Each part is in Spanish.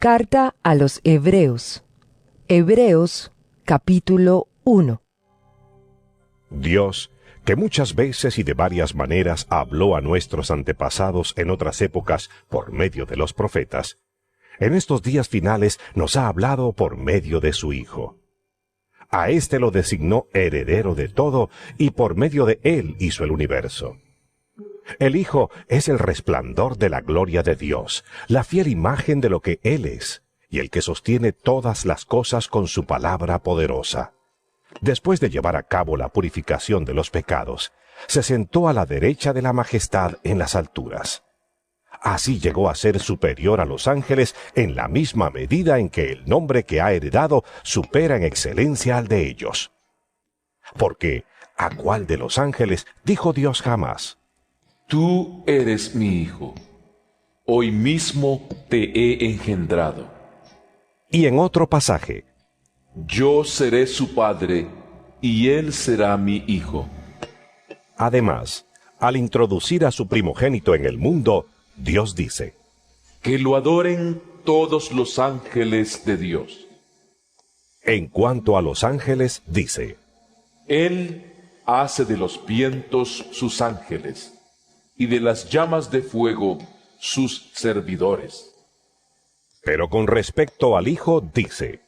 Carta a los Hebreos. Hebreos, capítulo 1. Dios, que muchas veces y de varias maneras habló a nuestros antepasados en otras épocas por medio de los profetas, en estos días finales nos ha hablado por medio de su Hijo. A éste lo designó heredero de todo, y por medio de él hizo el universo. El Hijo es el resplandor de la gloria de Dios, la fiel imagen de lo que Él es, y el que sostiene todas las cosas con su palabra poderosa. Después de llevar a cabo la purificación de los pecados, se sentó a la derecha de la majestad en las alturas. Así llegó a ser superior a los ángeles en la misma medida en que el nombre que ha heredado supera en excelencia al de ellos. Porque, ¿a cuál de los ángeles dijo Dios jamás: Tú eres mi hijo, hoy mismo te he engendrado? Y en otro pasaje: Yo seré su padre, y él será mi hijo. Además, al introducir a su primogénito en el mundo, Dios dice: Que lo adoren todos los ángeles de Dios. En cuanto a los ángeles, dice: Él hace de los vientos sus ángeles, y de las llamas de fuego sus servidores. Pero con respecto al Hijo, dice: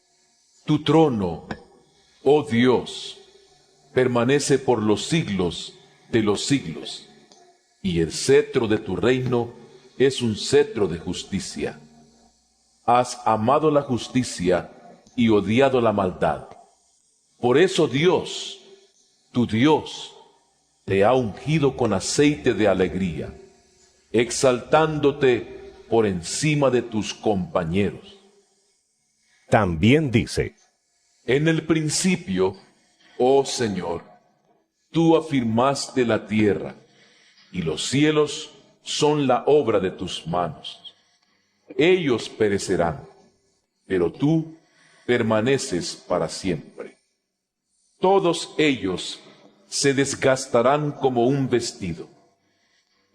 Tu trono, oh Dios, permanece por los siglos de los siglos, y el cetro de tu reino es un cetro de justicia. Has amado la justicia y odiado la maldad. Por eso Dios, tu Dios, te ha ungido con aceite de alegría, exaltándote por encima de tus compañeros. También dice: En el principio, oh Señor, tú afirmaste la tierra, y los cielos son la obra de tus manos. Ellos perecerán, pero tú permaneces para siempre. Todos ellos se desgastarán como un vestido.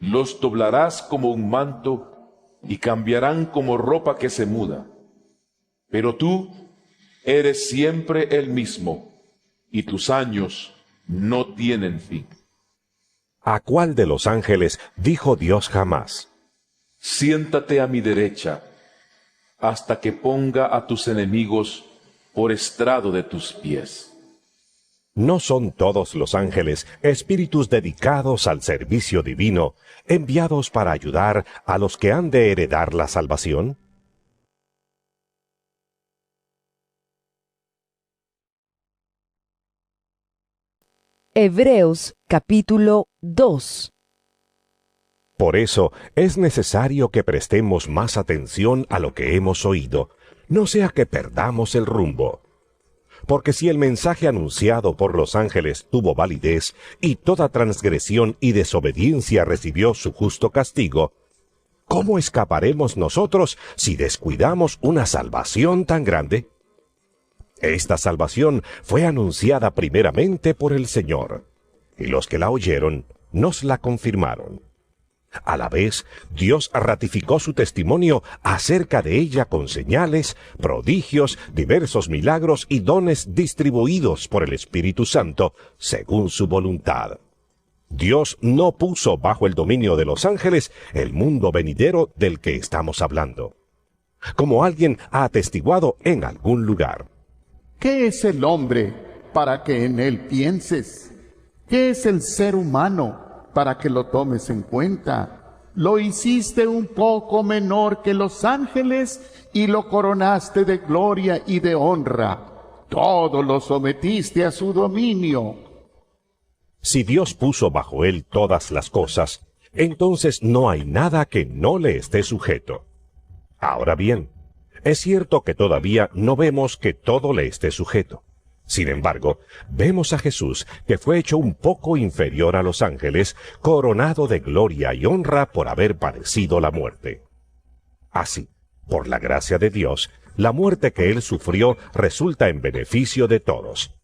Los doblarás como un manto y cambiarán como ropa que se muda. Pero tú eres siempre el mismo, y tus años no tienen fin. ¿A cuál de los ángeles dijo Dios jamás: Siéntate a mi derecha, hasta que ponga a tus enemigos por estrado de tus pies? ¿No son todos los ángeles espíritus dedicados al servicio divino, enviados para ayudar a los que han de heredar la salvación? Hebreos, capítulo 2. Por eso es necesario que prestemos más atención a lo que hemos oído, no sea que perdamos el rumbo. Porque si el mensaje anunciado por los ángeles tuvo validez, y toda transgresión y desobediencia recibió su justo castigo, ¿cómo escaparemos nosotros si descuidamos una salvación tan grande? Esta salvación fue anunciada primeramente por el Señor, y los que la oyeron nos la confirmaron. A la vez, Dios ratificó su testimonio acerca de ella con señales, prodigios, diversos milagros y dones distribuidos por el Espíritu Santo, según su voluntad. Dios no puso bajo el dominio de los ángeles el mundo venidero del que estamos hablando, como alguien ha atestiguado en algún lugar. ¿Qué es el hombre para que en él pienses? ¿Qué es el ser humano para que lo tomes en cuenta? Lo hiciste un poco menor que los ángeles y lo coronaste de gloria y de honra. Todo lo sometiste a su dominio. Si Dios puso bajo él todas las cosas, entonces no hay nada que no le esté sujeto. Ahora bien, es cierto que todavía no vemos que todo le esté sujeto. Sin embargo, vemos a Jesús, que fue hecho un poco inferior a los ángeles, coronado de gloria y honra por haber padecido la muerte. Así, por la gracia de Dios, la muerte que él sufrió resulta en beneficio de todos.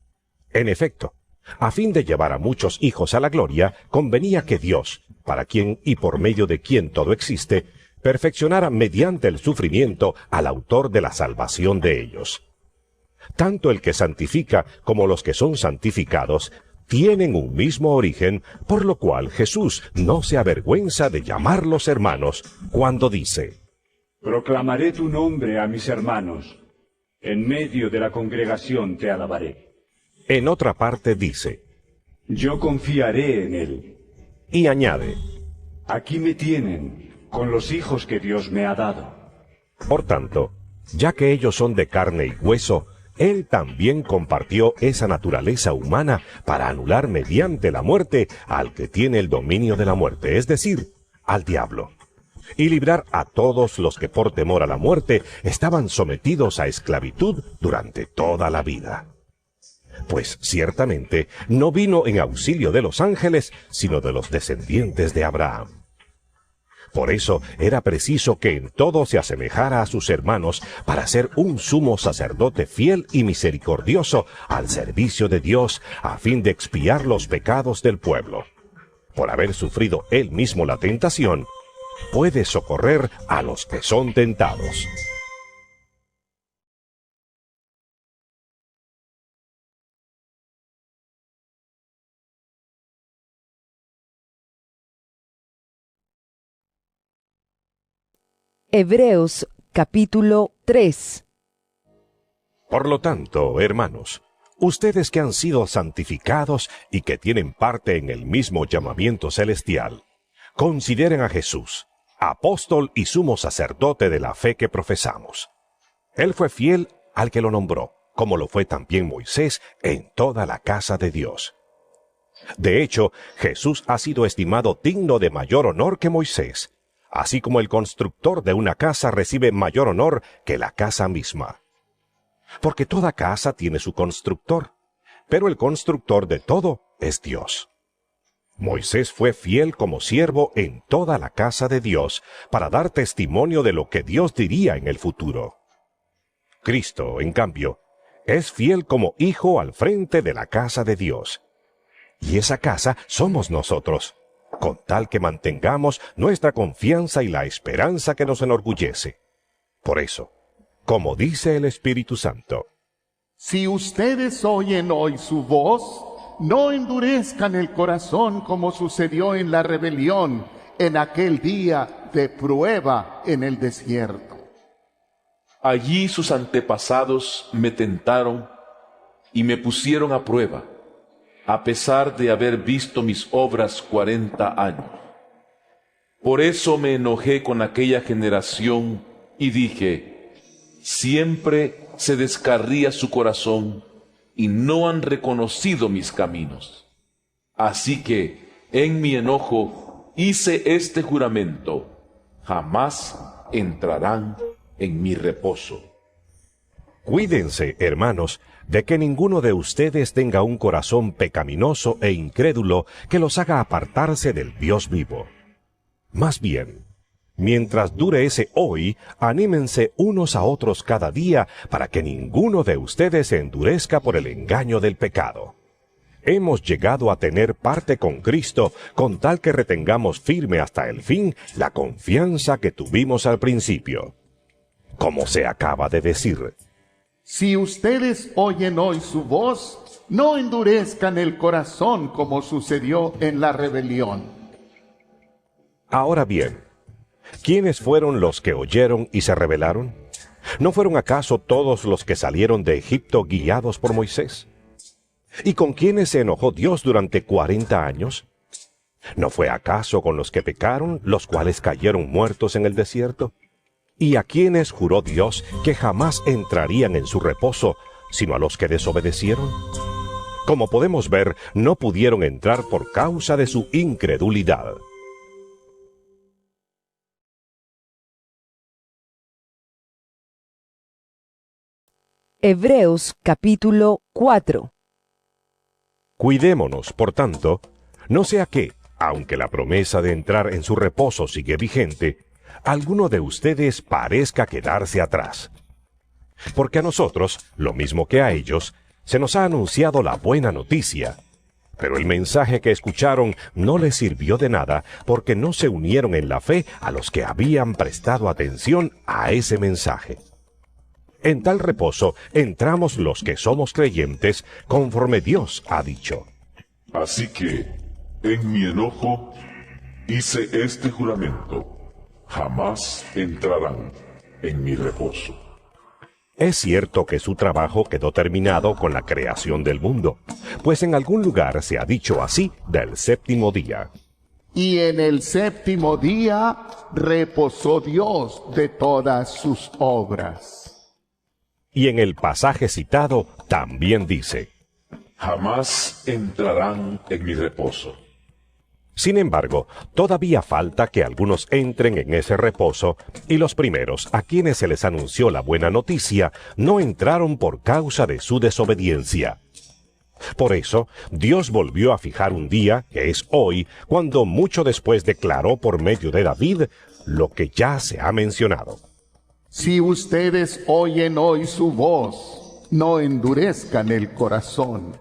En efecto, a fin de llevar a muchos hijos a la gloria, convenía que Dios, para quien y por medio de quien todo existe, perfeccionara mediante el sufrimiento al autor de la salvación de ellos. Tanto el que santifica como los que son santificados tienen un mismo origen, por lo cual Jesús no se avergüenza de llamarlos hermanos cuando dice: Proclamaré tu nombre a mis hermanos. En medio de la congregación te alabaré. En otra parte dice: Yo confiaré en él. Y añade: Aquí me tienen, con los hijos que Dios me ha dado. Por tanto, ya que ellos son de carne y hueso, Él también compartió esa naturaleza humana para anular mediante la muerte al que tiene el dominio de la muerte, es decir, al diablo, y librar a todos los que por temor a la muerte estaban sometidos a esclavitud durante toda la vida. Pues ciertamente no vino en auxilio de los ángeles, sino de los descendientes de Abraham. Por eso era preciso que en todo se asemejara a sus hermanos para ser un sumo sacerdote fiel y misericordioso al servicio de Dios, a fin de expiar los pecados del pueblo. Por haber sufrido él mismo la tentación, puede socorrer a los que son tentados. Hebreos capítulo 3. Por lo tanto, hermanos, ustedes que han sido santificados y que tienen parte en el mismo llamamiento celestial, consideren a Jesús, apóstol y sumo sacerdote de la fe que profesamos. Él fue fiel al que lo nombró, como lo fue también Moisés en toda la casa de Dios. De hecho, Jesús ha sido estimado digno de mayor honor que Moisés, así como el constructor de una casa recibe mayor honor que la casa misma. Porque toda casa tiene su constructor, pero el constructor de todo es Dios. Moisés fue fiel como siervo en toda la casa de Dios para dar testimonio de lo que Dios diría en el futuro. Cristo, en cambio, es fiel como hijo al frente de la casa de Dios. Y esa casa somos nosotros, con tal que mantengamos nuestra confianza y la esperanza que nos enorgullece. Por eso, como dice el Espíritu Santo: Si ustedes oyen hoy su voz, no endurezcan el corazón como sucedió en la rebelión en aquel día de prueba en el desierto. Allí sus antepasados me tentaron y me pusieron a prueba, a pesar de haber visto mis obras 40 años. Por eso me enojé con aquella generación y dije: siempre se descarría su corazón y no han reconocido mis caminos. Así que, en mi enojo, hice este juramento: jamás entrarán en mi reposo. Cuídense, hermanos, de que ninguno de ustedes tenga un corazón pecaminoso e incrédulo que los haga apartarse del Dios vivo. Más bien, mientras dure ese hoy, anímense unos a otros cada día para que ninguno de ustedes se endurezca por el engaño del pecado. Hemos llegado a tener parte con Cristo con tal que retengamos firme hasta el fin la confianza que tuvimos al principio. Como se acaba de decir: Si ustedes oyen hoy su voz, no endurezcan el corazón como sucedió en la rebelión. Ahora bien, ¿quiénes fueron los que oyeron y se rebelaron? ¿No fueron acaso todos los que salieron de Egipto guiados por Moisés? ¿Y con quiénes se enojó Dios durante 40 años? ¿No fue acaso con los que pecaron, los cuales cayeron muertos en el desierto? ¿Y a quiénes juró Dios que jamás entrarían en su reposo, sino a los que desobedecieron? Como podemos ver, no pudieron entrar por causa de su incredulidad. Hebreos capítulo 4. Cuidémonos, por tanto, no sea que, aunque la promesa de entrar en su reposo sigue vigente, alguno de ustedes parezca quedarse atrás. Porque a nosotros, lo mismo que a ellos, se nos ha anunciado la buena noticia, Pero el mensaje que escucharon no les sirvió de nada porque no se unieron en la fe a los que habían prestado atención a ese mensaje. En tal reposo entramos los que somos creyentes conforme Dios ha dicho. Así que, en mi enojo, hice este juramento: jamás entrarán en mi reposo. Es cierto que su trabajo quedó terminado con la creación del mundo, pues en algún lugar se ha dicho así del séptimo día. Y en el séptimo día reposó Dios de todas sus obras. Y en el pasaje citado también dice: Jamás entrarán en mi reposo. Sin embargo, todavía falta que algunos entren en ese reposo, y los primeros a quienes se les anunció la buena noticia no entraron por causa de su desobediencia. Por eso, Dios volvió a fijar un día, que es hoy, cuando mucho después declaró por medio de David lo que ya se ha mencionado. Si ustedes oyen hoy su voz, no endurezcan el corazón.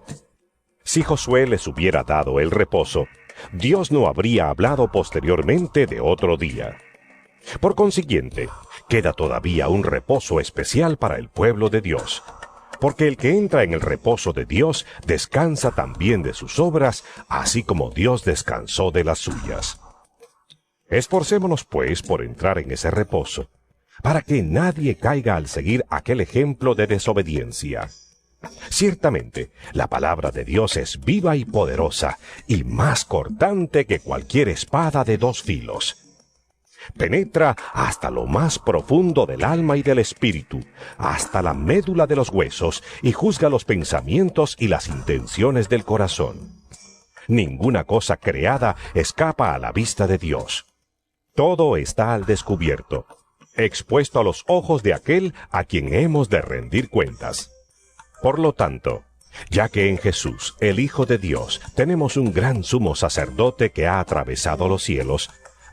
Si Josué les hubiera dado el reposo, Dios no habría hablado posteriormente de otro día. Por consiguiente, queda todavía un reposo especial para el pueblo de Dios, porque el que entra en el reposo de Dios descansa también de sus obras, así como Dios descansó de las suyas. Esforcémonos, pues, por entrar en ese reposo, para que nadie caiga al seguir aquel ejemplo de desobediencia. Ciertamente, la palabra de Dios es viva y poderosa, y más cortante que cualquier espada de dos filos. Penetra hasta lo más profundo del alma y del espíritu, hasta la médula de los huesos, y juzga los pensamientos y las intenciones del corazón. Ninguna cosa creada escapa a la vista de Dios. Todo está al descubierto, expuesto a los ojos de aquel a quien hemos de rendir cuentas. Por lo tanto, ya que en Jesús, el Hijo de Dios, tenemos un gran sumo sacerdote que ha atravesado los cielos,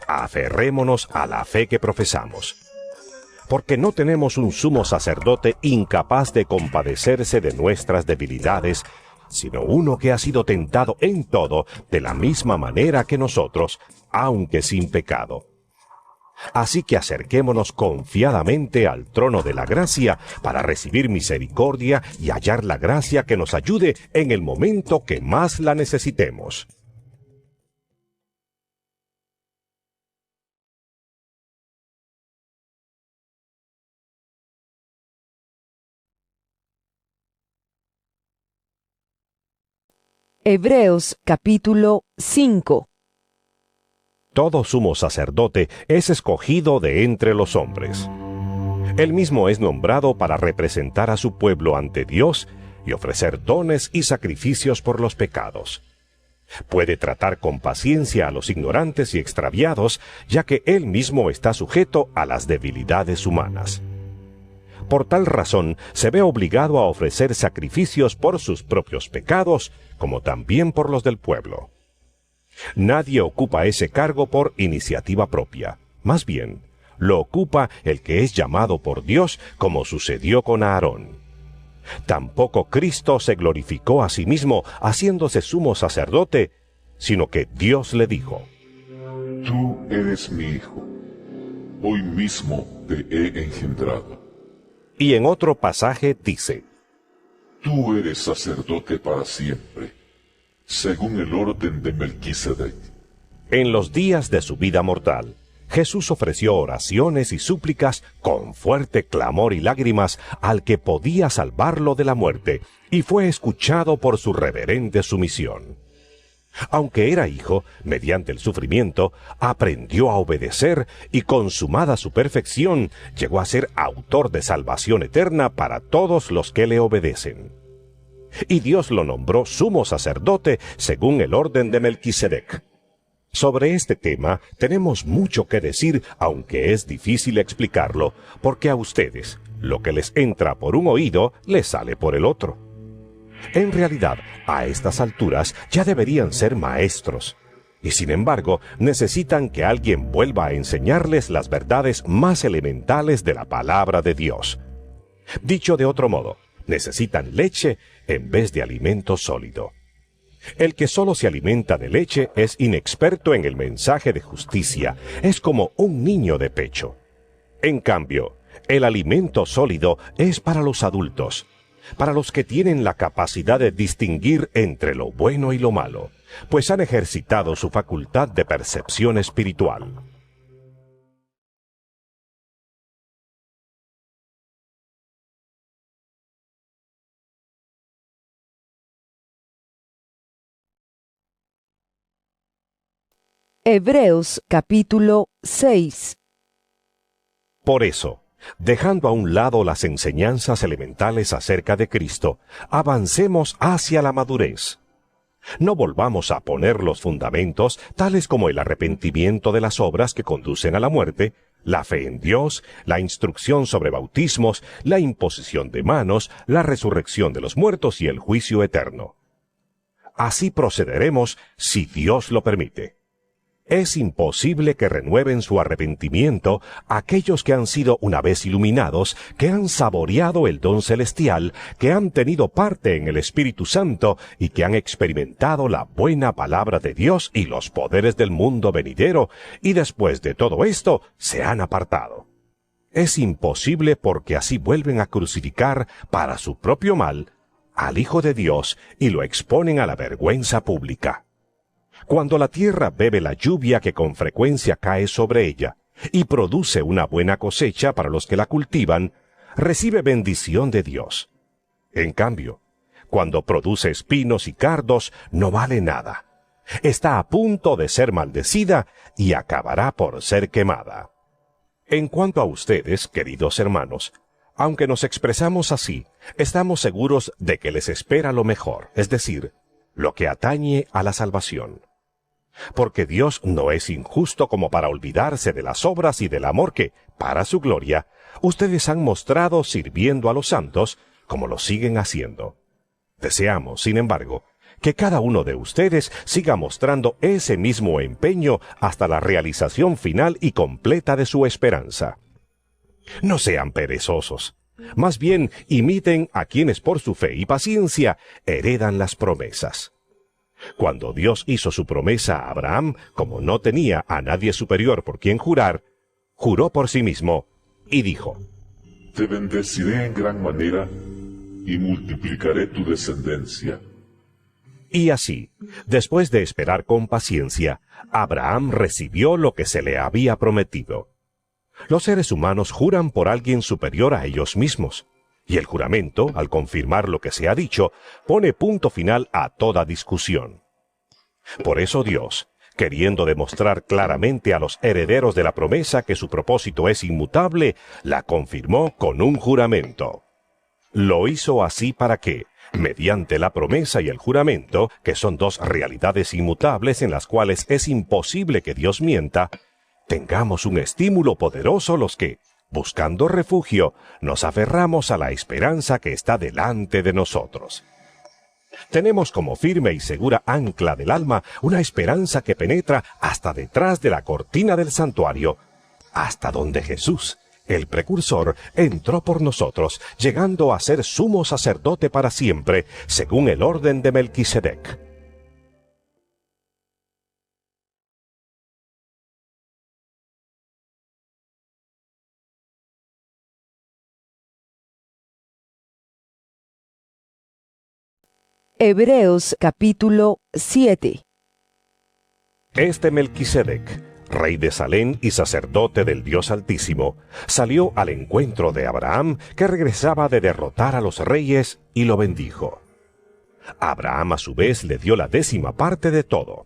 aferrémonos a la fe que profesamos. Porque no tenemos un sumo sacerdote incapaz de compadecerse de nuestras debilidades, sino uno que ha sido tentado en todo de la misma manera que nosotros, aunque sin pecado. Así que acerquémonos confiadamente al trono de la gracia para recibir misericordia y hallar la gracia que nos ayude en el momento que más la necesitemos. Hebreos capítulo 5. Todo sumo sacerdote es escogido de entre los hombres. Él mismo es nombrado para representar a su pueblo ante Dios y ofrecer dones y sacrificios por los pecados. Puede tratar con paciencia a los ignorantes y extraviados, ya que él mismo está sujeto a las debilidades humanas. Por tal razón, se ve obligado a ofrecer sacrificios por sus propios pecados, como también por los del pueblo. Nadie ocupa ese cargo por iniciativa propia. Más bien, lo ocupa el que es llamado por Dios, como sucedió con Aarón. Tampoco Cristo se glorificó a sí mismo haciéndose sumo sacerdote, sino que Dios le dijo: Tú eres mi hijo, hoy mismo te he engendrado. Y en otro pasaje dice: Tú eres sacerdote para siempre, según el orden de Melquisedec. En los días de su vida mortal, Jesús ofreció oraciones y súplicas con fuerte clamor y lágrimas al que podía salvarlo de la muerte, y fue escuchado por su reverente sumisión. Aunque era hijo, mediante el sufrimiento, aprendió a obedecer y, consumada su perfección, llegó a ser autor de salvación eterna para todos los que le obedecen. Y Dios lo nombró sumo sacerdote según el orden de Melquisedec. Sobre este tema tenemos mucho que decir, aunque es difícil explicarlo, porque a ustedes lo que les entra por un oído les sale por el otro. En realidad, a estas alturas ya deberían ser maestros, y sin embargo necesitan que alguien vuelva a enseñarles las verdades más elementales de la palabra de Dios. Dicho de otro modo, necesitan leche en vez de alimento sólido. El que solo se alimenta de leche es inexperto en el mensaje de justicia, es como un niño de pecho. En cambio, el alimento sólido es para los adultos, para los que tienen la capacidad de distinguir entre lo bueno y lo malo, pues han ejercitado su facultad de percepción espiritual. Hebreos capítulo 6. Por eso, dejando a un lado las enseñanzas elementales acerca de Cristo, avancemos hacia la madurez. No volvamos a poner los fundamentos, tales como el arrepentimiento de las obras que conducen a la muerte, la fe en Dios, la instrucción sobre bautismos, la imposición de manos, la resurrección de los muertos y el juicio eterno. Así procederemos si Dios lo permite. Es imposible que renueven su arrepentimiento aquellos que han sido una vez iluminados, que han saboreado el don celestial, que han tenido parte en el Espíritu Santo y que han experimentado la buena palabra de Dios y los poderes del mundo venidero, y después de todo esto se han apartado. Es imposible porque así vuelven a crucificar para su propio mal al Hijo de Dios y lo exponen a la vergüenza pública. Cuando la tierra bebe la lluvia que con frecuencia cae sobre ella y produce una buena cosecha para los que la cultivan, recibe bendición de Dios. En cambio, cuando produce espinos y cardos, no vale nada. Está a punto de ser maldecida y acabará por ser quemada. En cuanto a ustedes, queridos hermanos, aunque nos expresamos así, estamos seguros de que les espera lo mejor, es decir, lo que atañe a la salvación. Porque Dios no es injusto como para olvidarse de las obras y del amor que, para su gloria, ustedes han mostrado sirviendo a los santos, como lo siguen haciendo. Deseamos, sin embargo, que cada uno de ustedes siga mostrando ese mismo empeño hasta la realización final y completa de su esperanza. No sean perezosos, más bien imiten a quienes por su fe y paciencia heredan las promesas. Cuando Dios hizo su promesa a Abraham, como no tenía a nadie superior por quien jurar, juró por sí mismo y dijo: Te bendeciré en gran manera y multiplicaré tu descendencia. Y así, después de esperar con paciencia, Abraham recibió lo que se le había prometido. Los seres humanos juran por alguien superior a ellos mismos, y el juramento, al confirmar lo que se ha dicho, pone punto final a toda discusión. Por eso Dios, queriendo demostrar claramente a los herederos de la promesa que su propósito es inmutable, la confirmó con un juramento. Lo hizo así para que, mediante la promesa y el juramento, que son dos realidades inmutables en las cuales es imposible que Dios mienta, tengamos un estímulo poderoso los que, buscando refugio, nos aferramos a la esperanza que está delante de nosotros. Tenemos como firme y segura ancla del alma una esperanza que penetra hasta detrás de la cortina del santuario, hasta donde Jesús, el precursor, entró por nosotros, llegando a ser sumo sacerdote para siempre, según el orden de Melquisedec. Hebreos capítulo 7. Este Melquisedec, rey de Salem y sacerdote del Dios Altísimo, salió al encuentro de Abraham, que regresaba de derrotar a los reyes, y lo bendijo. Abraham a su vez le dio la 10ª parte de todo.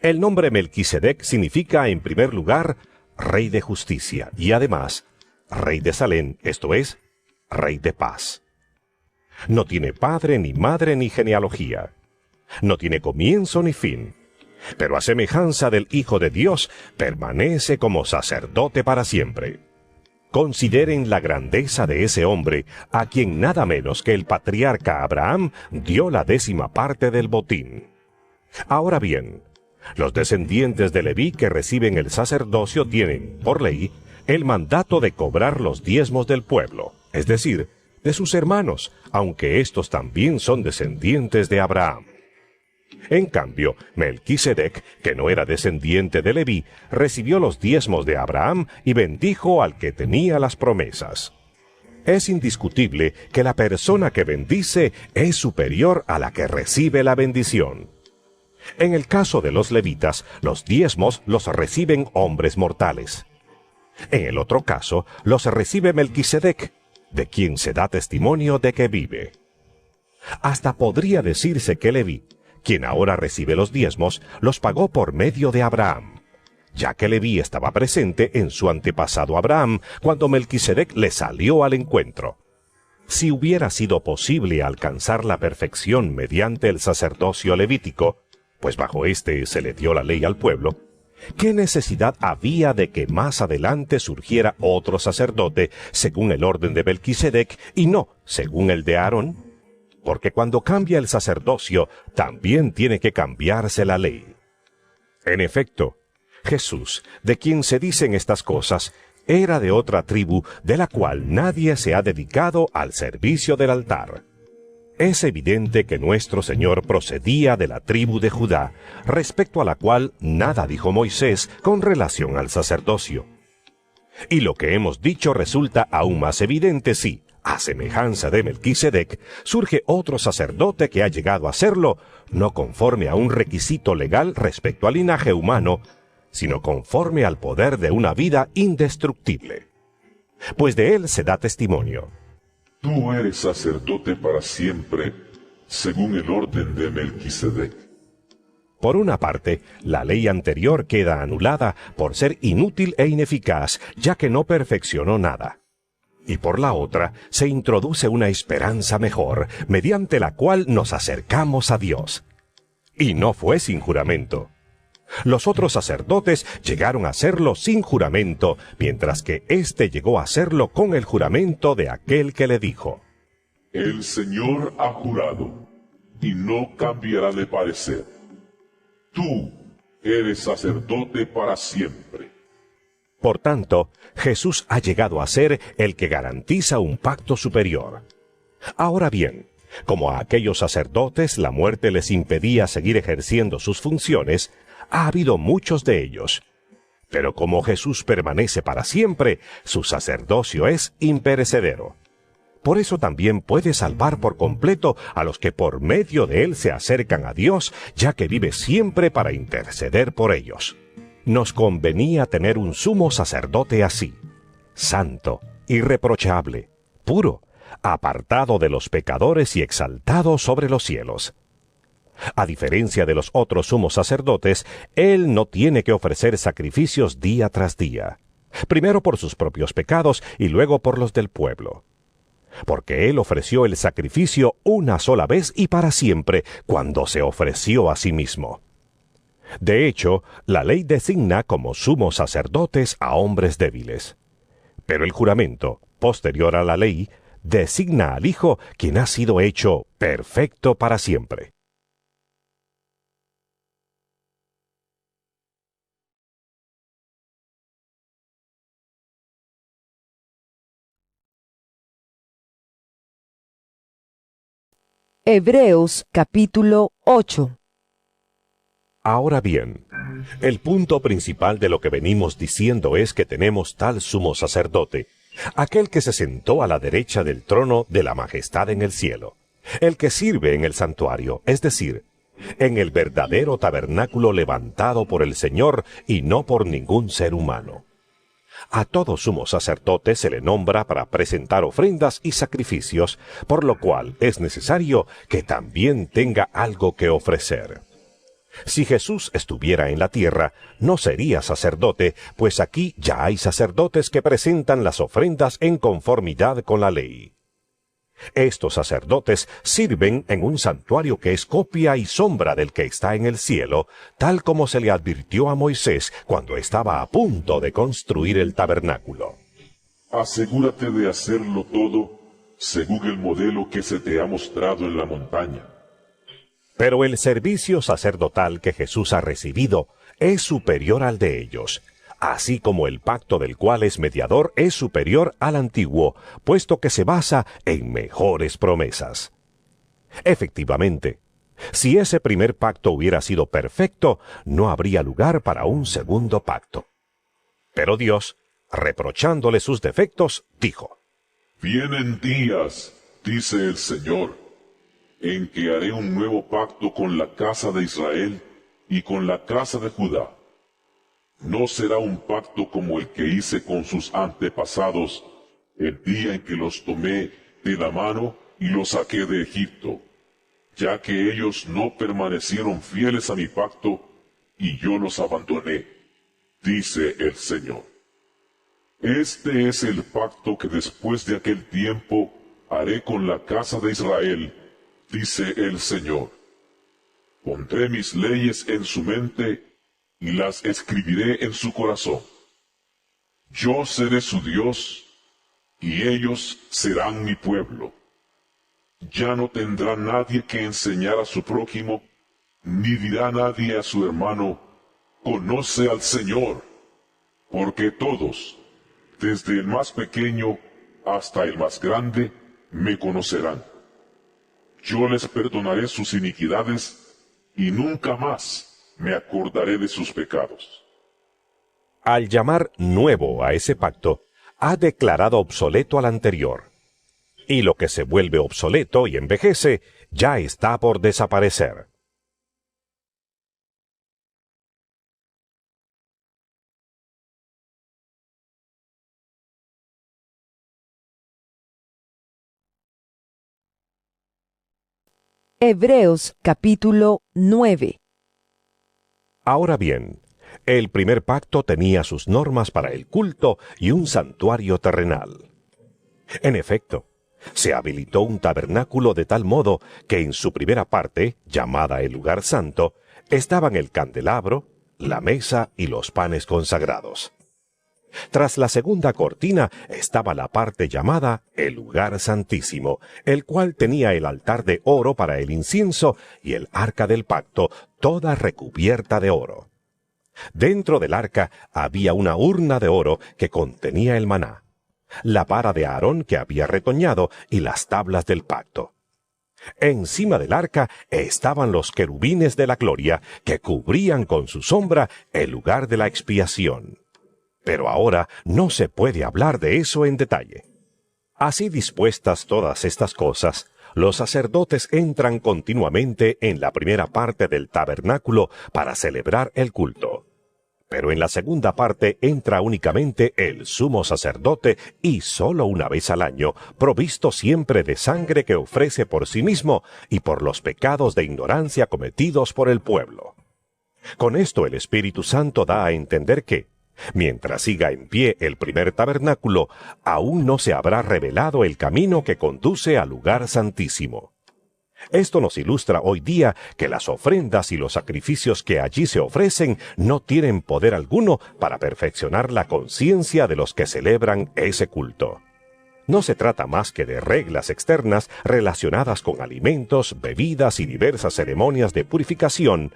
El nombre Melquisedec significa, en primer lugar, rey de justicia, y además, rey de Salem, esto es, rey de paz. No tiene padre, ni madre, ni genealogía. No tiene comienzo ni fin. Pero a semejanza del Hijo de Dios, permanece como sacerdote para siempre. Consideren la grandeza de ese hombre, a quien nada menos que el patriarca Abraham dio la 10ª parte del botín. Ahora bien, los descendientes de Leví que reciben el sacerdocio tienen, por ley, el mandato de cobrar los diezmos del pueblo, es decir, de sus hermanos, aunque estos también son descendientes de Abraham. En cambio, Melquisedec, que no era descendiente de Leví, recibió los diezmos de Abraham y bendijo al que tenía las promesas. Es indiscutible que la persona que bendice es superior a la que recibe la bendición. En el caso de los levitas, los diezmos los reciben hombres mortales. En el otro caso, los recibe Melquisedec, de quien se da testimonio de que vive. Hasta podría decirse que Leví, quien ahora recibe los diezmos, los pagó por medio de Abraham, ya que Leví estaba presente en su antepasado Abraham cuando Melquisedec le salió al encuentro. Si hubiera sido posible alcanzar la perfección mediante el sacerdocio levítico, pues bajo éste se le dio la ley al pueblo, ¿qué necesidad había de que más adelante surgiera otro sacerdote según el orden de Melquisedec y no según el de Aarón? Porque cuando cambia el sacerdocio, también tiene que cambiarse la ley. En efecto, Jesús, de quien se dicen estas cosas, era de otra tribu de la cual nadie se ha dedicado al servicio del altar. Es evidente que nuestro Señor procedía de la tribu de Judá, respecto a la cual nada dijo Moisés con relación al sacerdocio. Y lo que hemos dicho resulta aún más evidente si, a semejanza de Melquisedec, surge otro sacerdote que ha llegado a serlo, no conforme a un requisito legal respecto al linaje humano, sino conforme al poder de una vida indestructible. Pues de él se da testimonio. Tú eres sacerdote para siempre, según el orden de Melquisedec. Por una parte, la ley anterior queda anulada por ser inútil e ineficaz, ya que no perfeccionó nada. Y por la otra, se introduce una esperanza mejor, mediante la cual nos acercamos a Dios. Y no fue sin juramento. Los otros sacerdotes llegaron a hacerlo sin juramento, mientras que éste llegó a hacerlo con el juramento de aquel que le dijo: El Señor ha jurado, y no cambiará de parecer. Tú eres sacerdote para siempre. Por tanto, Jesús ha llegado a ser el que garantiza un pacto superior. Ahora bien, como a aquellos sacerdotes la muerte les impedía seguir ejerciendo sus funciones, ha habido muchos de ellos. Pero como Jesús permanece para siempre, su sacerdocio es imperecedero. Por eso también puede salvar por completo a los que por medio de él se acercan a Dios, ya que vive siempre para interceder por ellos. Nos convenía tener un sumo sacerdote así, santo, irreprochable, puro, apartado de los pecadores y exaltado sobre los cielos. A diferencia de los otros sumos sacerdotes, él no tiene que ofrecer sacrificios día tras día, primero por sus propios pecados y luego por los del pueblo. Porque él ofreció el sacrificio una sola vez y para siempre, cuando se ofreció a sí mismo. De hecho, la ley designa como sumos sacerdotes a hombres débiles. Pero el juramento, posterior a la ley, designa al Hijo, quien ha sido hecho perfecto para siempre. Hebreos capítulo 8. Ahora bien, el punto principal de lo que venimos diciendo es que tenemos tal sumo sacerdote, aquel que se sentó a la derecha del trono de la majestad en el cielo, el que sirve en el santuario, es decir, en el verdadero tabernáculo levantado por el Señor y no por ningún ser humano. A todo sumo sacerdote se le nombra para presentar ofrendas y sacrificios, por lo cual es necesario que también tenga algo que ofrecer. Si Jesús estuviera en la tierra, no sería sacerdote, pues aquí ya hay sacerdotes que presentan las ofrendas en conformidad con la ley. Estos sacerdotes sirven en un santuario que es copia y sombra del que está en el cielo, tal como se le advirtió a Moisés cuando estaba a punto de construir el tabernáculo. Asegúrate de hacerlo todo según el modelo que se te ha mostrado en la montaña. Pero el servicio sacerdotal que Jesús ha recibido es superior al de ellos, así como el pacto del cual es mediador es superior al antiguo, puesto que se basa en mejores promesas. Efectivamente, Si ese primer pacto hubiera sido perfecto, no habría lugar para un segundo pacto. Pero Dios, reprochándole sus defectos, dijo: Vienen días, dice el Señor, en que haré un nuevo pacto con la casa de Israel y con la casa de Judá. No será un pacto como el que hice con sus antepasados el día en que los tomé de la mano y los saqué de Egipto, ya que ellos no permanecieron fieles a mi pacto y yo los abandoné, dice el Señor. Este es el pacto que después de aquel tiempo haré con la casa de Israel, dice el Señor. Pondré mis leyes en su mente y las escribiré en su corazón. Yo seré su Dios y ellos serán mi pueblo. Ya no tendrá nadie que enseñar a su prójimo, ni dirá nadie a su hermano: conoce al Señor, porque todos, desde el más pequeño hasta el más grande, me conocerán. Yo les perdonaré sus iniquidades y nunca más me acordaré de sus pecados. Al llamar nuevo a ese pacto, ha declarado obsoleto al anterior. Y lo que se vuelve obsoleto y envejece, ya está por desaparecer. Hebreos capítulo 9. Ahora bien, el primer pacto tenía sus normas para el culto y un santuario terrenal. En efecto, se habilitó un tabernáculo de tal modo que en su primera parte, llamada el lugar santo, estaban el candelabro, la mesa y los panes consagrados. Tras la segunda cortina estaba la parte llamada el lugar santísimo, el cual tenía el altar de oro para el incienso y el arca del pacto, toda recubierta de oro. Dentro del arca había una urna de oro que contenía el maná, la vara de Aarón que había retoñado y las tablas del pacto. Encima del arca estaban los querubines de la gloria que cubrían con su sombra el lugar de la expiación. Pero ahora no se puede hablar de eso en detalle. Así dispuestas todas estas cosas, los sacerdotes entran continuamente en la primera parte del tabernáculo para celebrar el culto. Pero en la segunda parte entra únicamente el sumo sacerdote y sólo una vez al año, provisto siempre de sangre que ofrece por sí mismo y por los pecados de ignorancia cometidos por el pueblo. Con esto el Espíritu Santo da a entender que, mientras siga en pie el primer tabernáculo, aún no se habrá revelado el camino que conduce al lugar santísimo. Esto nos ilustra hoy día que las ofrendas y los sacrificios que allí se ofrecen no tienen poder alguno para perfeccionar la conciencia de los que celebran ese culto. No se trata más que de reglas externas relacionadas con alimentos, bebidas y diversas ceremonias de purificación,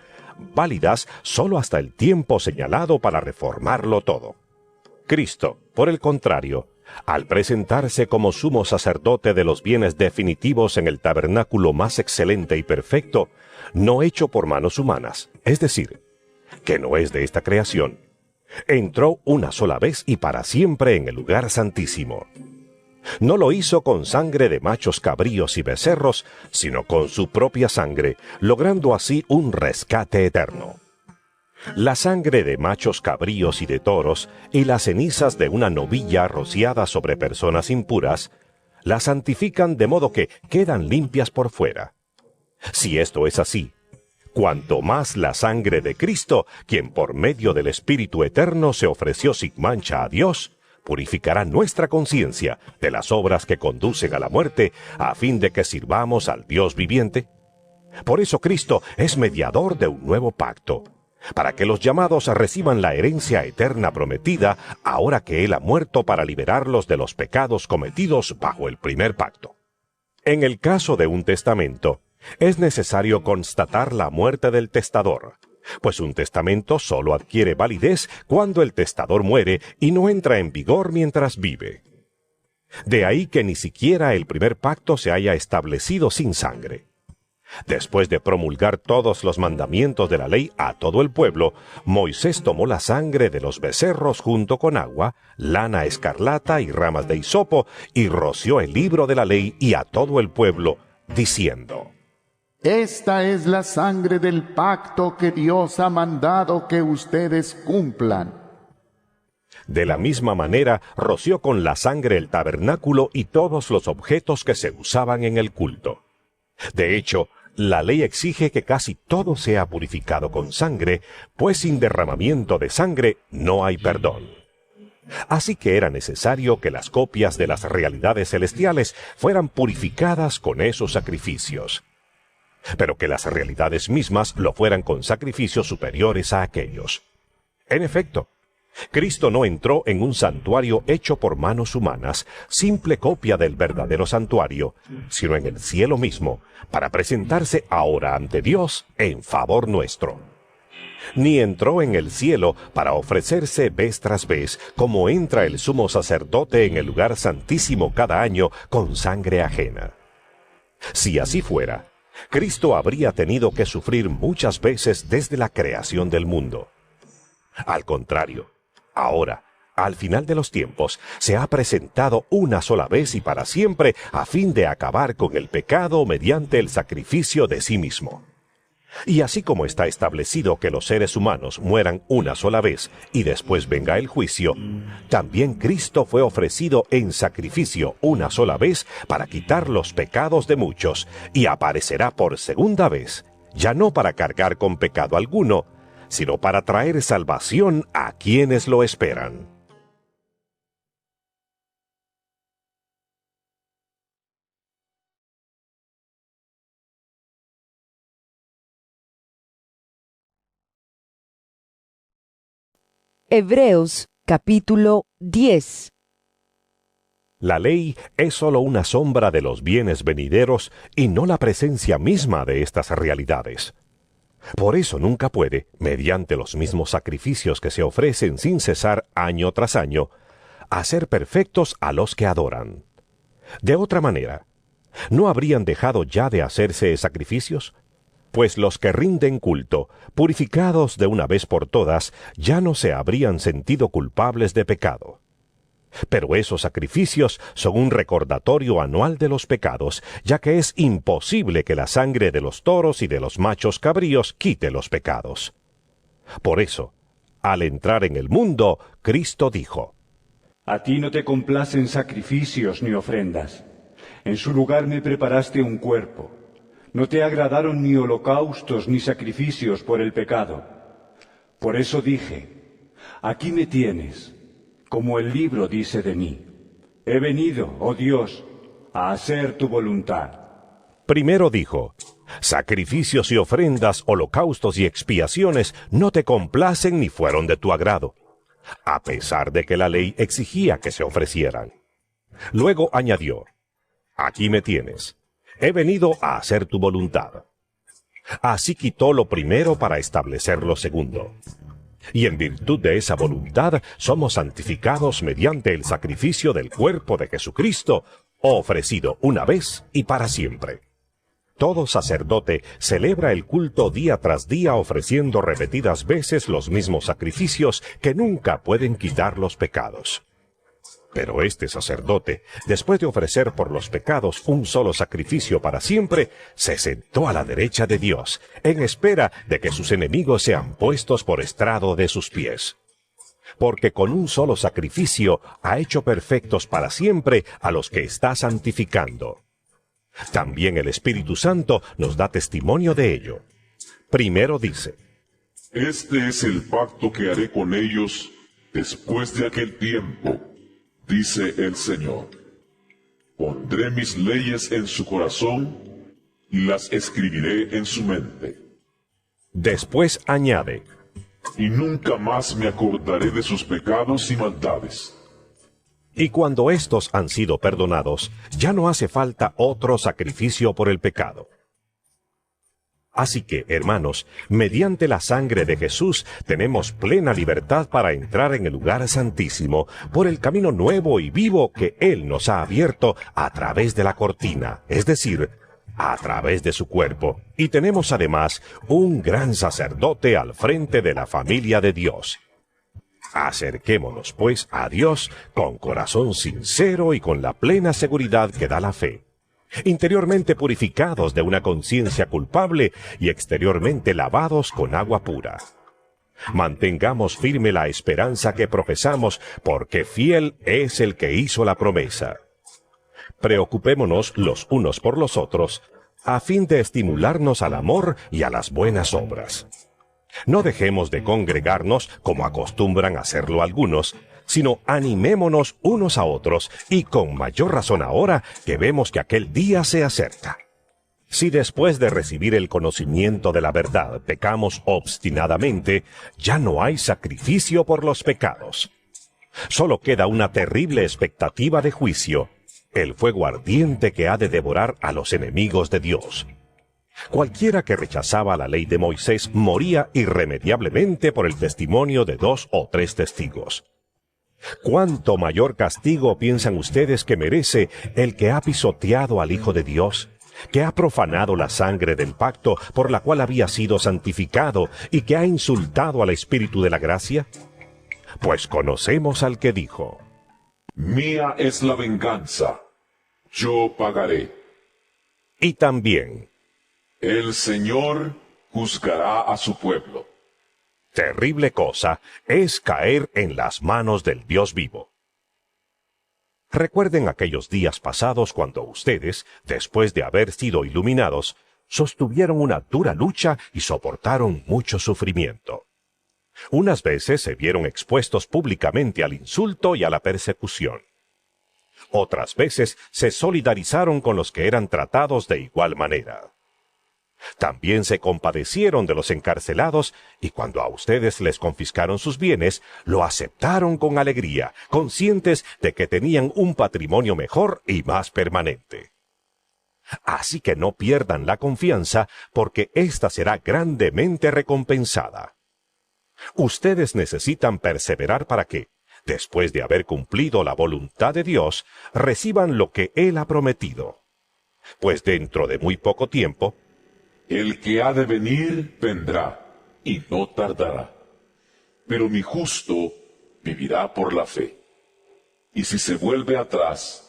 válidas solo hasta el tiempo señalado para reformarlo todo. Cristo, por el contrario, al presentarse como sumo sacerdote de los bienes definitivos en el tabernáculo más excelente y perfecto, no hecho por manos humanas, es decir, que no es de esta creación, entró una sola vez y para siempre en el lugar santísimo. No lo hizo con sangre de machos cabríos y becerros, sino con su propia sangre, logrando así un rescate eterno. La sangre de machos cabríos y de toros y las cenizas de una novilla rociadas sobre personas impuras, la santifican de modo que quedan limpias por fuera. Si esto es así, cuanto más la sangre de Cristo, quien por medio del Espíritu Eterno se ofreció sin mancha a Dios, purificará nuestra conciencia de las obras que conducen a la muerte, a fin de que sirvamos al Dios viviente. Por eso Cristo es mediador de un nuevo pacto, para que los llamados reciban la herencia eterna prometida, ahora que Él ha muerto para liberarlos de los pecados cometidos bajo el primer pacto. En el caso de un testamento, es necesario constatar la muerte del testador, pues un testamento solo adquiere validez cuando el testador muere y no entra en vigor mientras vive. De ahí que ni siquiera el primer pacto se haya establecido sin sangre. Después de promulgar todos los mandamientos de la ley a todo el pueblo, Moisés tomó la sangre de los becerros junto con agua, lana escarlata y ramas de hisopo, y roció el libro de la ley y a todo el pueblo, diciendo: Esta es la sangre del pacto que Dios ha mandado que ustedes cumplan. De la misma manera, roció con la sangre el tabernáculo y todos los objetos que se usaban en el culto. De hecho, la ley exige que casi todo sea purificado con sangre, pues sin derramamiento de sangre no hay perdón. Así que era necesario que las copias de las realidades celestiales fueran purificadas con esos sacrificios, pero que las realidades mismas lo fueran con sacrificios superiores a aquellos. En efecto, Cristo no entró en un santuario hecho por manos humanas, simple copia del verdadero santuario, sino en el cielo mismo, para presentarse ahora ante Dios en favor nuestro. Ni entró en el cielo para ofrecerse vez tras vez, como entra el sumo sacerdote en el lugar santísimo cada año con sangre ajena. Si así fuera, Cristo habría tenido que sufrir muchas veces desde la creación del mundo. Al contrario, ahora, al final de los tiempos, se ha presentado una sola vez y para siempre a fin de acabar con el pecado mediante el sacrificio de sí mismo. Y así como está establecido que los seres humanos mueran una sola vez y después venga el juicio, también Cristo fue ofrecido en sacrificio una sola vez para quitar los pecados de muchos, y aparecerá por segunda vez, ya no para cargar con pecado alguno, sino para traer salvación a quienes lo esperan. Hebreos capítulo 10. La ley es sólo una sombra de los bienes venideros y no la presencia misma de estas realidades. Por eso nunca puede, mediante los mismos sacrificios que se ofrecen sin cesar año tras año, hacer perfectos a los que adoran. De otra manera, ¿no habrían dejado ya de hacerse sacrificios? Pues los que rinden culto, purificados de una vez por todas, ya no se habrían sentido culpables de pecado. Pero esos sacrificios son un recordatorio anual de los pecados, ya que es imposible que la sangre de los toros y de los machos cabríos quite los pecados. Por eso, al entrar en el mundo, Cristo dijo: A ti no te complacen sacrificios ni ofrendas. En su lugar me preparaste un cuerpo. No te agradaron ni holocaustos ni sacrificios por el pecado. Por eso dije: aquí me tienes, como el libro dice de mí. He venido, oh Dios, a hacer tu voluntad. Primero dijo: sacrificios y ofrendas, holocaustos y expiaciones no te complacen ni fueron de tu agrado, a pesar de que la ley exigía que se ofrecieran. Luego añadió: aquí me tienes. He venido a hacer tu voluntad. Así quitó lo primero para establecer lo segundo. Y en virtud de esa voluntad somos santificados mediante el sacrificio del cuerpo de Jesucristo, ofrecido una vez y para siempre. Todo sacerdote celebra el culto día tras día ofreciendo repetidas veces los mismos sacrificios que nunca pueden quitar los pecados. Pero este sacerdote, después de ofrecer por los pecados un solo sacrificio para siempre, se sentó a la derecha de Dios, en espera de que sus enemigos sean puestos por estrado de sus pies. Porque con un solo sacrificio ha hecho perfectos para siempre a los que está santificando. También el Espíritu Santo nos da testimonio de ello. Primero dice: Este es el pacto que haré con ellos después de aquel tiempo, dice el Señor. Pondré mis leyes en su corazón y las escribiré en su mente. Después añade: y nunca más me acordaré de sus pecados y maldades. Y cuando estos han sido perdonados, ya no hace falta otro sacrificio por el pecado. Así que, hermanos, mediante la sangre de Jesús tenemos plena libertad para entrar en el lugar santísimo por el camino nuevo y vivo que Él nos ha abierto a través de la cortina, es decir, a través de su cuerpo, y tenemos además un gran sacerdote al frente de la familia de Dios. Acerquémonos, pues, a Dios con corazón sincero y con la plena seguridad que da la fe, interiormente purificados de una conciencia culpable y exteriormente lavados con agua pura. Mantengamos firme la esperanza que profesamos, porque fiel es el que hizo la promesa. Preocupémonos los unos por los otros, a fin de estimularnos al amor y a las buenas obras. No dejemos de congregarnos como acostumbran hacerlo algunos, sino animémonos unos a otros, y con mayor razón ahora que vemos que aquel día se acerca. Si después de recibir el conocimiento de la verdad pecamos obstinadamente, ya no hay sacrificio por los pecados. Solo queda una terrible expectativa de juicio, el fuego ardiente que ha de devorar a los enemigos de Dios. Cualquiera que rechazaba la ley de Moisés moría irremediablemente por el testimonio de 2 o 3 testigos. ¿Cuánto mayor castigo piensan ustedes que merece el que ha pisoteado al Hijo de Dios, que ha profanado la sangre del pacto por la cual había sido santificado y que ha insultado al Espíritu de la gracia? Pues conocemos al que dijo: Mía es la venganza, yo pagaré. Y también: El Señor juzgará a su pueblo. terrible cosa es caer en las manos del Dios vivo. Recuerden aquellos días pasados cuando ustedes, después de haber sido iluminados, sostuvieron una dura lucha y soportaron mucho sufrimiento. Unas veces se vieron expuestos públicamente al insulto y a la persecución. Otras veces se solidarizaron con los que eran tratados de igual manera. También se compadecieron de los encarcelados, y cuando a ustedes les confiscaron sus bienes, lo aceptaron con alegría, conscientes de que tenían un patrimonio mejor y más permanente. Así que no pierdan la confianza, porque ésta será grandemente recompensada. Ustedes necesitan perseverar para que, después de haber cumplido la voluntad de Dios, reciban lo que Él ha prometido. Pues dentro de muy poco tiempo, El que ha de venir vendrá, y no tardará. Pero mi justo vivirá por la fe. Y si se vuelve atrás,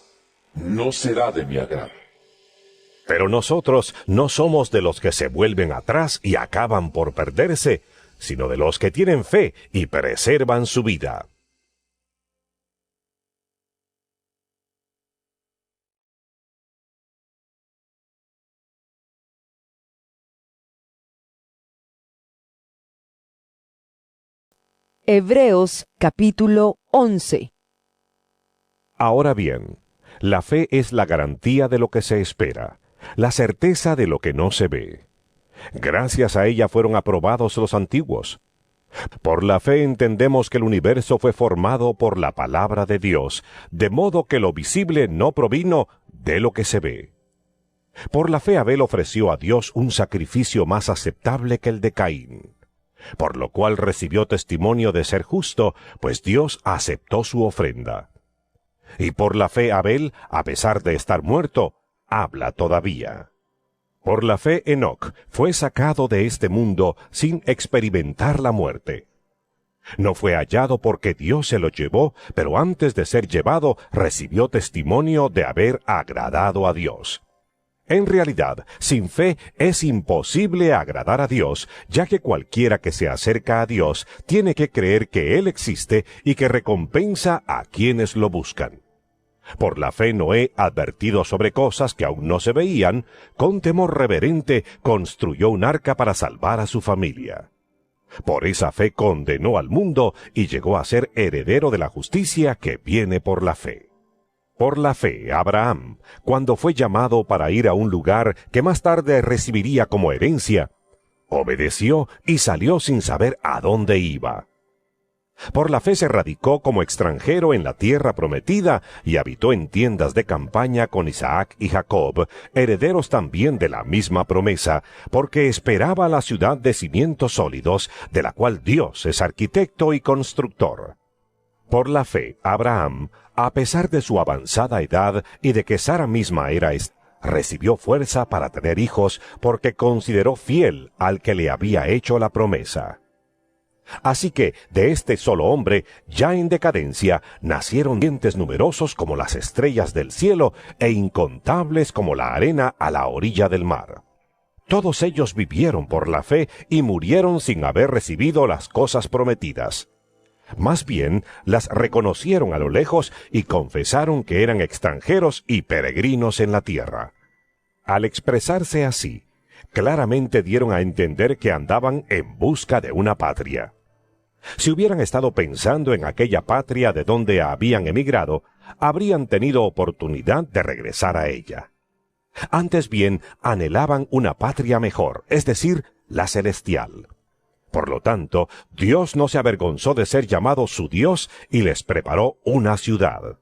no será de mi agrado. pero nosotros no somos de los que se vuelven atrás y acaban por perderse, sino de los que tienen fe y preservan su vida. Hebreos capítulo 11. Ahora bien, la fe es la garantía de lo que se espera, la certeza de lo que no se ve. Gracias a ella fueron aprobados los antiguos. Por la fe entendemos que el universo fue formado por la palabra de Dios, de modo que lo visible no provino de lo que se ve. Por la fe Abel ofreció a Dios un sacrificio más aceptable que el de Caín, por lo cual recibió testimonio de ser justo, pues Dios aceptó su ofrenda. Y por la fe Abel, a pesar de estar muerto, habla todavía. Por la fe Enoc fue sacado de este mundo sin experimentar la muerte. No fue hallado porque Dios se lo llevó, pero antes de ser llevado recibió testimonio de haber agradado a Dios. En realidad, sin fe es imposible agradar a Dios, ya que cualquiera que se acerca a Dios tiene que creer que Él existe y que recompensa a quienes lo buscan. Por la fe Noé, advertido sobre cosas que aún no se veían, con temor reverente construyó un arca para salvar a su familia. Por esa fe condenó al mundo y llegó a ser heredero de la justicia que viene por la fe. Por la fe, Abraham, cuando fue llamado para ir a un lugar que más tarde recibiría como herencia, obedeció y salió sin saber a dónde iba. Por la fe se radicó como extranjero en la tierra prometida y habitó en tiendas de campaña con Isaac y Jacob, herederos también de la misma promesa, porque esperaba la ciudad de cimientos sólidos, de la cual Dios es arquitecto y constructor. Por la fe, Abraham, a pesar de su avanzada edad y de que Sara misma era recibió fuerza para tener hijos porque consideró fiel al que le había hecho la promesa. Así que de este solo hombre, ya en decadencia, nacieron dientes numerosos como las estrellas del cielo e incontables como la arena a la orilla del mar. Todos ellos vivieron por la fe y murieron sin haber recibido las cosas prometidas. Más bien, las reconocieron a lo lejos y confesaron que eran extranjeros y peregrinos en la tierra. Al expresarse así, claramente dieron a entender que andaban en busca de una patria. Si hubieran estado pensando en aquella patria de donde habían emigrado, habrían tenido oportunidad de regresar a ella. Antes bien, anhelaban una patria mejor, es decir, la celestial. Por lo tanto, Dios no se avergonzó de ser llamado su Dios y les preparó una ciudad.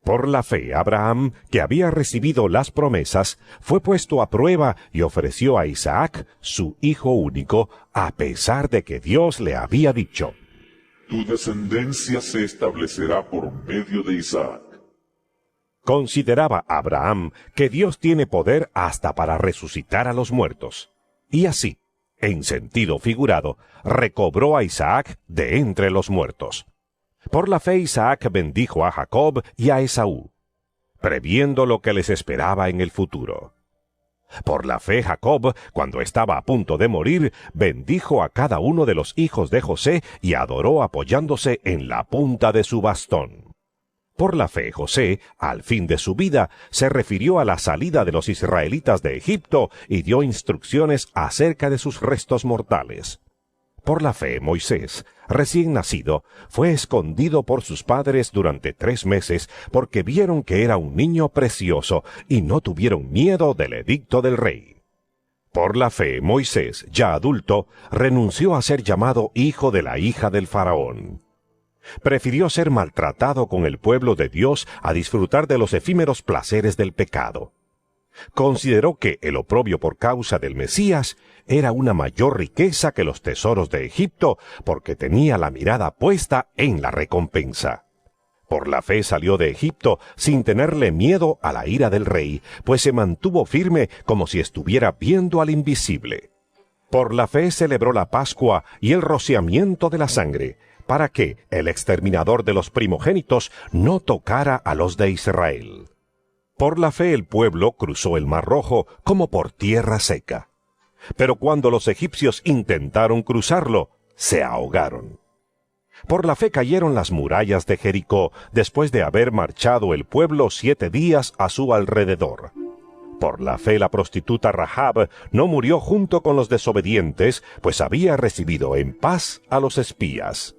Por la fe, Abraham, que había recibido las promesas, fue puesto a prueba y ofreció a Isaac, su hijo único, a pesar de que Dios le había dicho: Tu descendencia se establecerá por medio de Isaac. Consideraba Abraham que Dios tiene poder hasta para resucitar a los muertos. Y así, en sentido figurado, recobró a Isaac de entre los muertos. Por la fe Isaac bendijo a Jacob y a Esaú, previendo lo que les esperaba en el futuro. Por la fe Jacob, cuando estaba a punto de morir, bendijo a cada uno de los hijos de José y adoró apoyándose en la punta de su bastón. Por la fe José, al fin de su vida, se refirió a la salida de los israelitas de Egipto y dio instrucciones acerca de sus restos mortales. Por la fe, Moisés, recién nacido, fue escondido por sus padres durante 3 meses porque vieron que era un niño precioso y no tuvieron miedo del edicto del rey. Por la fe, Moisés, ya adulto, renunció a ser llamado hijo de la hija del faraón. Prefirió ser maltratado con el pueblo de Dios a disfrutar de los efímeros placeres del pecado. Consideró que el oprobio por causa del Mesías era una mayor riqueza que los tesoros de Egipto, porque tenía la mirada puesta en la recompensa. Por la fe salió de Egipto sin tenerle miedo a la ira del rey, pues se mantuvo firme como si estuviera viendo al invisible. Por la fe celebró la Pascua y el rociamiento de la sangre, para que el exterminador de los primogénitos no tocara a los de Israel. Por la fe el pueblo cruzó el Mar Rojo como por tierra seca. Pero cuando los egipcios intentaron cruzarlo, se ahogaron. Por la fe cayeron las murallas de Jericó, después de haber marchado el pueblo 7 días a su alrededor. Por la fe la prostituta Rahab no murió junto con los desobedientes, pues había recibido en paz a los espías.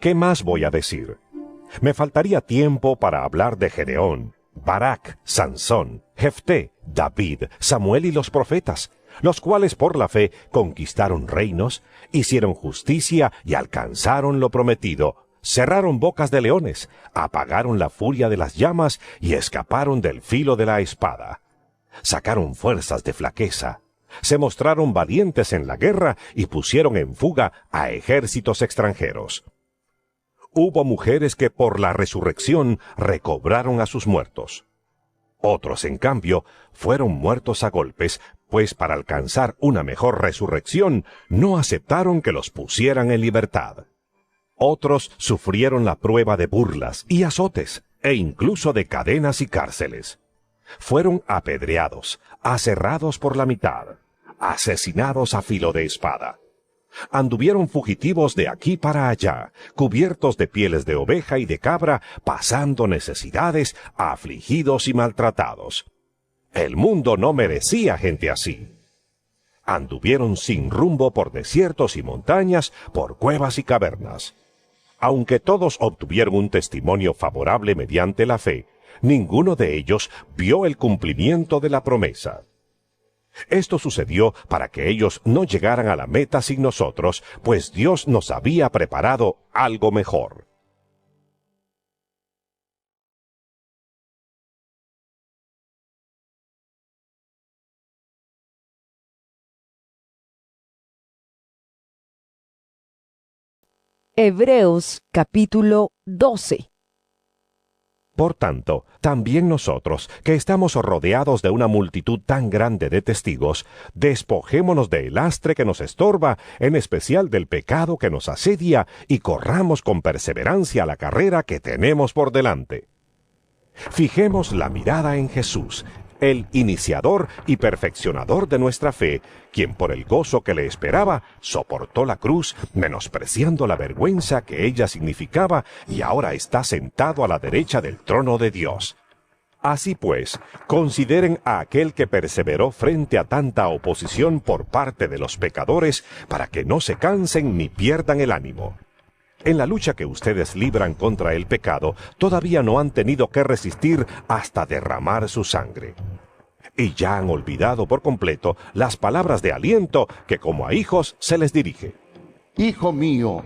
¿Qué más voy a decir? Me faltaría tiempo para hablar de Gedeón, Barak, Sansón, Jefté, David, Samuel y los profetas, los cuales por la fe conquistaron reinos, hicieron justicia y alcanzaron lo prometido, cerraron bocas de leones, apagaron la furia de las llamas y escaparon del filo de la espada. Sacaron fuerzas de flaqueza, se mostraron valientes en la guerra y pusieron en fuga a ejércitos extranjeros. Hubo mujeres que por la resurrección recobraron a sus muertos. Otros, en cambio, fueron muertos a golpes, pues para alcanzar una mejor resurrección no aceptaron que los pusieran en libertad. Otros sufrieron la prueba de burlas y azotes, e incluso de cadenas y cárceles. Fueron apedreados, aserrados por la mitad, asesinados a filo de espada. Anduvieron fugitivos de aquí para allá, cubiertos de pieles de oveja y de cabra, pasando necesidades, afligidos y maltratados. El mundo no merecía gente así. Anduvieron sin rumbo por desiertos y montañas, por cuevas y cavernas. Aunque todos obtuvieron un testimonio favorable mediante la fe, ninguno de ellos vio el cumplimiento de la promesa. Esto sucedió para que ellos no llegaran a la meta sin nosotros, pues Dios nos había preparado algo mejor. Hebreos capítulo 12. Por tanto, también nosotros, que estamos rodeados de una multitud tan grande de testigos, despojémonos del lastre que nos estorba, en especial del pecado que nos asedia, y corramos con perseverancia la carrera que tenemos por delante. Fijemos la mirada en Jesús, el iniciador y perfeccionador de nuestra fe, quien por el gozo que le esperaba, soportó la cruz, menospreciando la vergüenza que ella significaba, y ahora está sentado a la derecha del trono de Dios. Así pues, consideren a aquel que perseveró frente a tanta oposición por parte de los pecadores, para que no se cansen ni pierdan el ánimo. En la lucha que ustedes libran contra el pecado, todavía no han tenido que resistir hasta derramar su sangre. Y ya han olvidado por completo las palabras de aliento que como a hijos se les dirige. Hijo mío,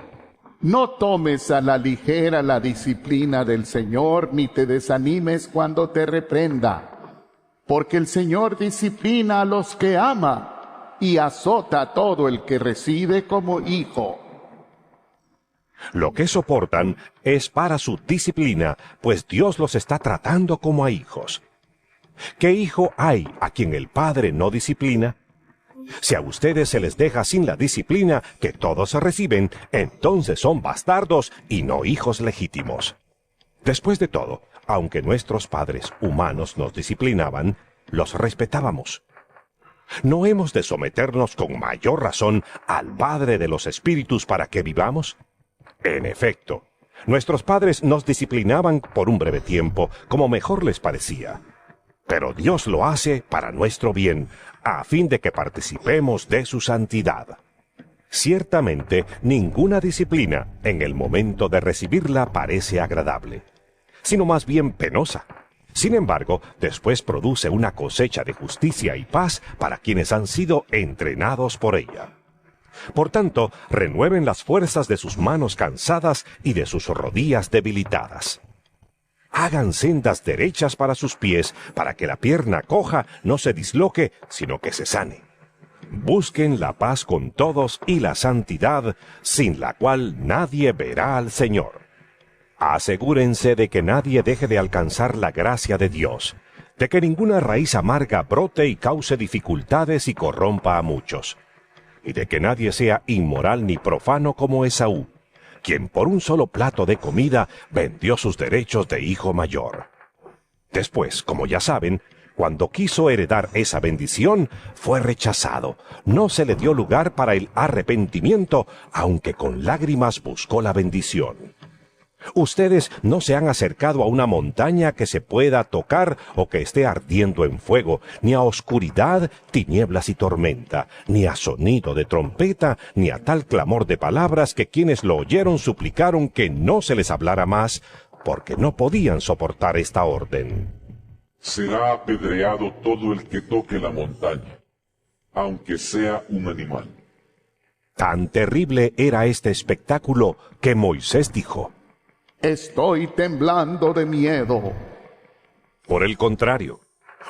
no tomes a la ligera la disciplina del Señor, ni te desanimes cuando te reprenda, porque el Señor disciplina a los que ama y azota a todo el que recibe como hijo. Lo que soportan es para su disciplina, pues Dios los está tratando como a hijos. ¿Qué hijo hay a quien el Padre no disciplina? Si a ustedes se les deja sin la disciplina que todos reciben, entonces son bastardos y no hijos legítimos. Después de todo, aunque nuestros padres humanos nos disciplinaban, los respetábamos. ¿No hemos de someternos con mayor razón al Padre de los Espíritus para que vivamos? En efecto, nuestros padres nos disciplinaban por un breve tiempo, como mejor les parecía. Pero Dios lo hace para nuestro bien, a fin de que participemos de su santidad. Ciertamente, ninguna disciplina, en el momento de recibirla, parece agradable, sino más bien penosa. Sin embargo, después produce una cosecha de justicia y paz para quienes han sido entrenados por ella. Por tanto, renueven las fuerzas de sus manos cansadas y de sus rodillas debilitadas. Hagan sendas derechas para sus pies, para que la pierna coja no se disloque, sino que se sane. Busquen la paz con todos y la santidad, sin la cual nadie verá al Señor. Asegúrense de que nadie deje de alcanzar la gracia de Dios, de que ninguna raíz amarga brote y cause dificultades y corrompa a muchos, y de que nadie sea inmoral ni profano como Esaú, quien por un solo plato de comida vendió sus derechos de hijo mayor. Después, como ya saben, cuando quiso heredar esa bendición, fue rechazado. No se le dio lugar para el arrepentimiento, aunque con lágrimas buscó la bendición. Ustedes no se han acercado a una montaña que se pueda tocar o que esté ardiendo en fuego, ni a oscuridad, tinieblas y tormenta, ni a sonido de trompeta, ni a tal clamor de palabras que quienes lo oyeron suplicaron que no se les hablara más, porque no podían soportar esta orden. Será apedreado todo el que toque la montaña, aunque sea un animal. Tan terrible era este espectáculo que Moisés dijo: Estoy temblando de miedo. Por el contrario,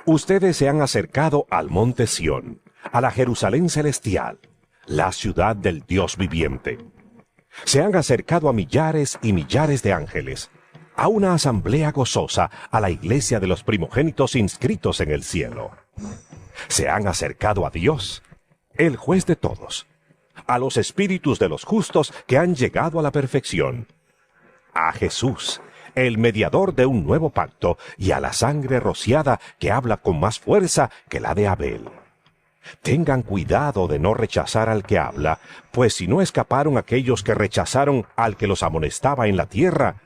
ustedes se han acercado al monte Sión, a la Jerusalén celestial, la ciudad del Dios viviente. Se han acercado a millares y millares de ángeles, a una asamblea gozosa, a la iglesia de los primogénitos inscritos en el cielo. Se han acercado a Dios, el juez de todos, a los espíritus de los justos que han llegado a la perfección, a Jesús, el mediador de un nuevo pacto, y a la sangre rociada que habla con más fuerza que la de Abel. Tengan cuidado de no rechazar al que habla, pues si no escaparon aquellos que rechazaron al que los amonestaba en la tierra,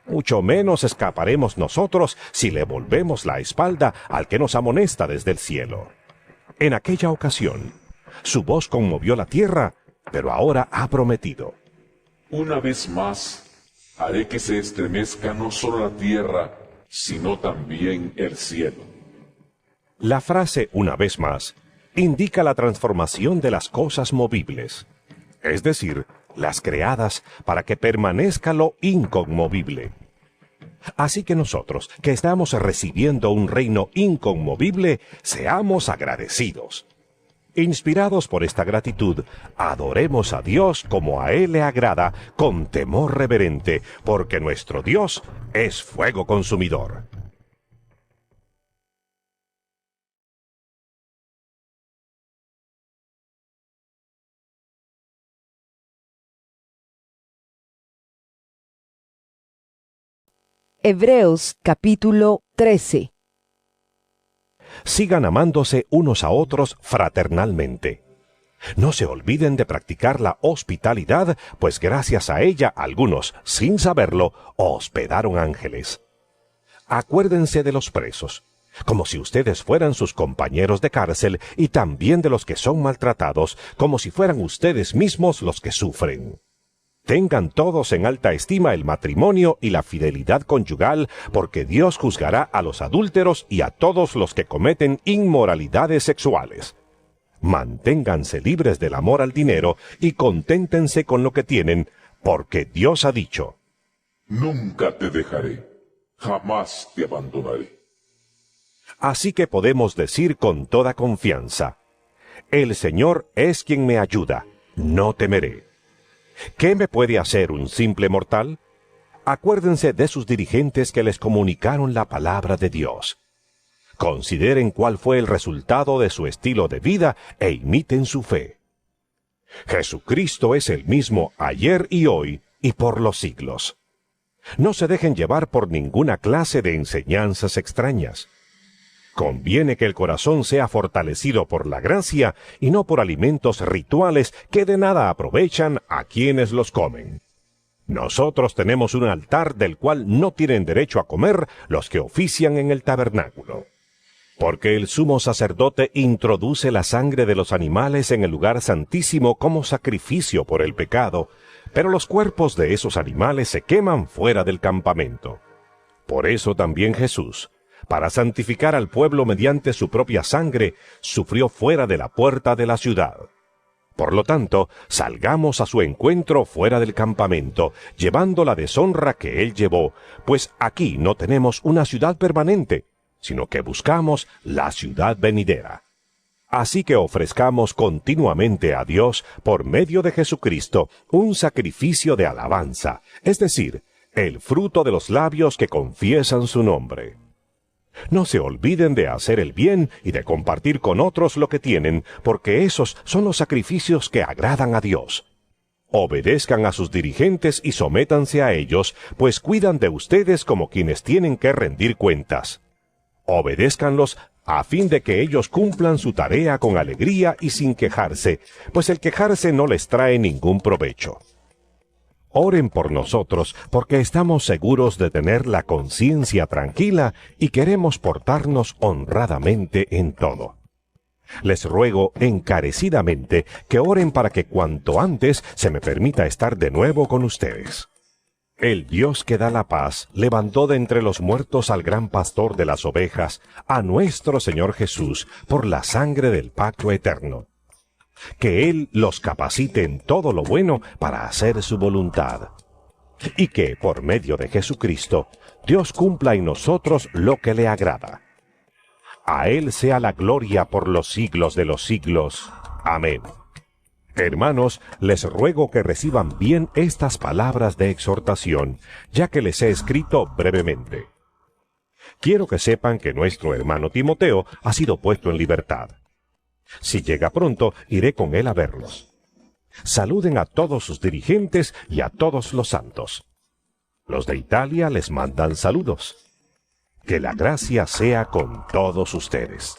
mucho menos escaparemos nosotros si le volvemos la espalda al que nos amonesta desde el cielo. En aquella ocasión, su voz conmovió la tierra, pero ahora ha prometido: Una vez más, haré que se estremezca no solo la tierra, sino también el cielo. La frase "una vez más" indica la transformación de las cosas movibles, es decir, las creadas para que permanezca lo inconmovible. Así que nosotros, que estamos recibiendo un reino inconmovible, seamos agradecidos. Inspirados por esta gratitud, adoremos a Dios como a Él le agrada, con temor reverente, porque nuestro Dios es fuego consumidor. Hebreos capítulo 13. Sigan amándose unos a otros fraternalmente. No se olviden de practicar la hospitalidad, pues gracias a ella algunos, sin saberlo, hospedaron ángeles. Acuérdense de los presos, como si ustedes fueran sus compañeros de cárcel, y también de los que son maltratados, como si fueran ustedes mismos los que sufren. Tengan todos en alta estima el matrimonio y la fidelidad conyugal, porque Dios juzgará a los adúlteros y a todos los que cometen inmoralidades sexuales. Manténganse libres del amor al dinero y conténtense con lo que tienen, porque Dios ha dicho: Nunca te dejaré, jamás te abandonaré. Así que podemos decir con toda confianza: el Señor es quien me ayuda, no temeré. ¿Qué me puede hacer un simple mortal? Acuérdense de sus dirigentes que les comunicaron la palabra de Dios. Consideren cuál fue el resultado de su estilo de vida e imiten su fe. Jesucristo es el mismo ayer y hoy y por los siglos. No se dejen llevar por ninguna clase de enseñanzas extrañas. Conviene que el corazón sea fortalecido por la gracia y no por alimentos rituales que de nada aprovechan a quienes los comen. Nosotros tenemos un altar del cual no tienen derecho a comer los que ofician en el tabernáculo. Porque el sumo sacerdote introduce la sangre de los animales en el lugar santísimo como sacrificio por el pecado, pero los cuerpos de esos animales se queman fuera del campamento. Por eso también Jesús, para santificar al pueblo mediante su propia sangre, sufrió fuera de la puerta de la ciudad. Por lo tanto, salgamos a su encuentro fuera del campamento, llevando la deshonra que él llevó, pues aquí no tenemos una ciudad permanente, sino que buscamos la ciudad venidera. Así que ofrezcamos continuamente a Dios, por medio de Jesucristo, un sacrificio de alabanza, es decir, el fruto de los labios que confiesan su nombre. No se olviden de hacer el bien y de compartir con otros lo que tienen, porque esos son los sacrificios que agradan a Dios. Obedezcan a sus dirigentes y sométanse a ellos, pues cuidan de ustedes como quienes tienen que rendir cuentas. Obedézcanlos a fin de que ellos cumplan su tarea con alegría y sin quejarse, pues el quejarse no les trae ningún provecho. Oren por nosotros, porque estamos seguros de tener la conciencia tranquila y queremos portarnos honradamente en todo. Les ruego encarecidamente que oren para que cuanto antes se me permita estar de nuevo con ustedes. El Dios que da la paz levantó de entre los muertos al gran pastor de las ovejas, a nuestro Señor Jesús, por la sangre del pacto eterno. Que Él los capacite en todo lo bueno para hacer su voluntad. Y que, por medio de Jesucristo, Dios cumpla en nosotros lo que le agrada. A Él sea la gloria por los siglos de los siglos. Amén. Hermanos, les ruego que reciban bien estas palabras de exhortación, ya que les he escrito brevemente. Quiero que sepan que nuestro hermano Timoteo ha sido puesto en libertad. Si llega pronto, iré con él a verlos. Saluden a todos sus dirigentes y a todos los santos. Los de Italia les mandan saludos. Que la gracia sea con todos ustedes.